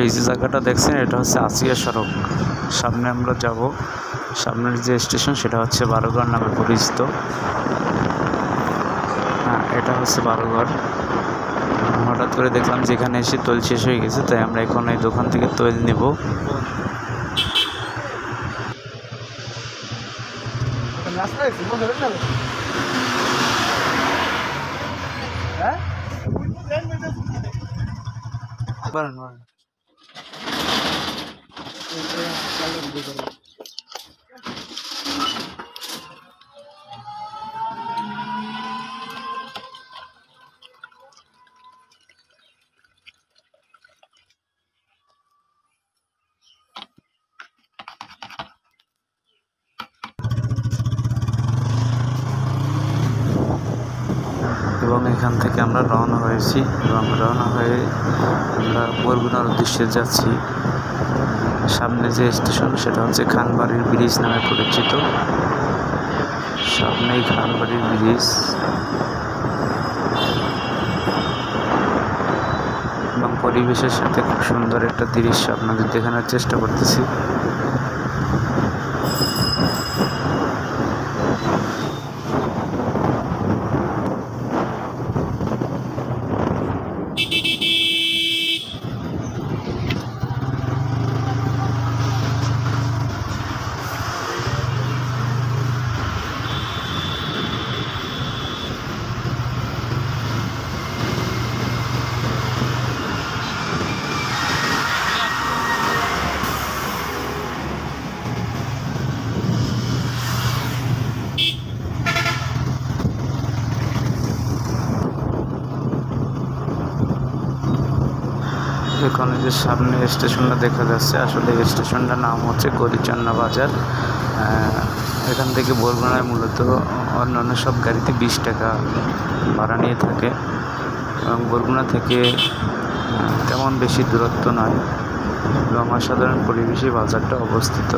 এই যে জায়গাটা দেখছেন এটা হচ্ছে আসিয়া সড়ক। সামনে আমরা যাব, সামনের যে স্টেশন সেটা হচ্ছে বারোঘর নামে পরিচিত। হ্যাঁ, এটা হচ্ছে বারোঘর। হঠাৎ করে দেখলাম যে এখানে এসে তৈল শেষ হয়ে গেছে, তাই আমরা এখন এই দোকান থেকে তৈল নেব। এবং এখান থেকে আমরা রওনা হয়েছি এবং রওনা হয়ে আমরা বরগুনার উদ্দেশ্যে যাচ্ছি। সামনে যে স্টেশন সেটা হচ্ছে খানবাড়ির ব্রিজ নামে পরিচিত। সামনেই খানবাড়ির ব্রিজ এবং পরিবেশের সাথে খুব সুন্দর একটা দৃশ্য আপনাদের দেখানোর চেষ্টা করতেছি। এখন যে সামনে স্টেশনটা দেখা যাচ্ছে, আসলে এই স্টেশনটার নাম হচ্ছে গরিচান্না বাজার। এখান থেকে বরগুনায় মূলত অন্যান্য সব গাড়িতে 20 টাকা ভাড়া নিয়ে থাকে এবং বরগুনা থেকে তেমন বেশি দূরত্ব নয় এবং অসাধারণ পরিবেশে বাজারটা অবস্থিত।